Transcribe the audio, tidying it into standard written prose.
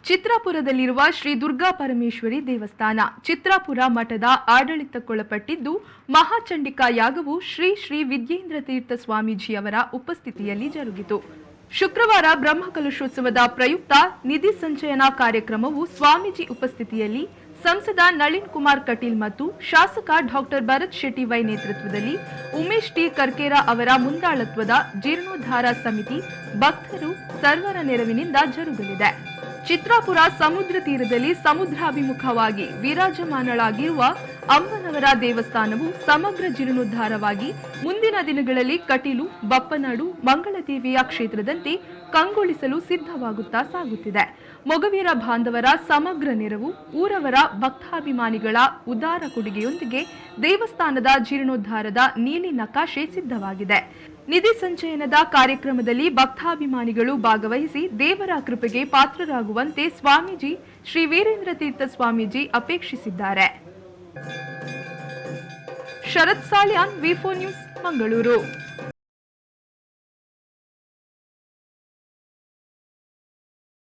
ಚಿತ್ರಾಪುರದಲ್ಲಿರುವ ಶ್ರೀ ದುರ್ಗಾ ಪರಮೇಶ್ವರಿ ದೇವಸ್ಥಾನ ಚಿತ್ರಾಪುರ ಮಠದ ಆಡಳಿತಕ್ಕೊಳಪಟ್ಟಿದ್ದು ಮಹಾಚಂಡಿಕಾ ಯಾಗವು ಶ್ರೀ ಶ್ರೀ ವಿದ್ಯೇಂದ್ರ ತೀರ್ಥ ಸ್ವಾಮೀಜಿಯವರ ಉಪಸ್ಥಿತಿಯಲ್ಲಿ ಜರುಗಿತು. ಶುಕ್ರವಾರ ಬ್ರಹ್ಮಕಲಶೋತ್ಸವದ ಪ್ರಯುಕ್ತ ನಿಧಿ ಸಂಚಯನ ಕಾರ್ಯಕ್ರಮವು ಸ್ವಾಮೀಜಿ ಉಪಸ್ಥಿತಿಯಲ್ಲಿ ಸಂಸದ ನಳಿನ್ ಕುಮಾರ್ ಕಟೀಲ್ ಮತ್ತು ಶಾಸಕ ಡಾಕ್ಟರ್ ಭರತ್ ಶೆಟ್ಟಿ ವೈ ನೇತೃತ್ವದಲ್ಲಿ ಉಮೇಶ್ ಟಿ ಕರ್ಕೇರ ಅವರ ಮುಂದಾಳತ್ವದ ಜೀರ್ಣೋದ್ಧಾರ ಸಮಿತಿ ಭಕ್ತರು ಸರ್ವರ ನೆರವಿನಿಂದ ಜರುಗಲಿದೆ. ಚಿತ್ರಾಪುರ ಸಮುದ್ರ ತೀರದಲ್ಲಿ ಸಮುದ್ರಾಭಿಮುಖವಾಗಿ ವಿರಾಜಮಾನಳಾಗಿರುವ ಅಮ್ಮನವರ ದೇವಸ್ಥಾನವು ಸಮಗ್ರ ಜೀರ್ಣೋದ್ಧಾರವಾಗಿ ಮುಂದಿನ ದಿನಗಳಲ್ಲಿ ಕಟೀಲು, ಬಪ್ಪನಾಡು, ಮಂಗಳದೇವಿಯ ಕ್ಷೇತ್ರದಂತೆ ಕಂಗೊಳಿಸಲು ಸಿದ್ಧವಾಗುತ್ತಾ ಸಾಗುತ್ತಿದೆ. ಮೊಗವೀರ ಬಾಂಧವರ ಸಮಗ್ರ ನೆರವು, ಊರವರ ಭಕ್ತಾಭಿಮಾನಿಗಳ ಉದಾರ ಕೊಡುಗೆಯೊಂದಿಗೆ ದೇವಸ್ಥಾನದ ಜೀರ್ಣೋದ್ಧಾರದ ನೀಲಿ ನಕಾಶೆ ಸಿದ್ಧವಾಗಿದೆ. ನಿಧಿ ಸಂಚಯನದ ಕಾರ್ಯಕ್ರಮದಲ್ಲಿ ಭಕ್ತಾಭಿಮಾನಿಗಳು ಭಾಗವಹಿಸಿ ದೇವರ ಕೃಪೆಗೆ ಪಾತ್ರರಾಗುವಂತೆ ಸ್ವಾಮೀಜಿ ಶ್ರೀ ವೀರೇಂದ್ರ ತೀರ್ಥ ಸ್ವಾಮೀಜಿ ಅಪೇಕ್ಷಿಸಿದ್ದಾರೆ. ಶರತ್ ಸಾಲ್ಯಾನ್, ವಿ4 ನ್ಯೂಸ್, ಮಂಗಳೂರು.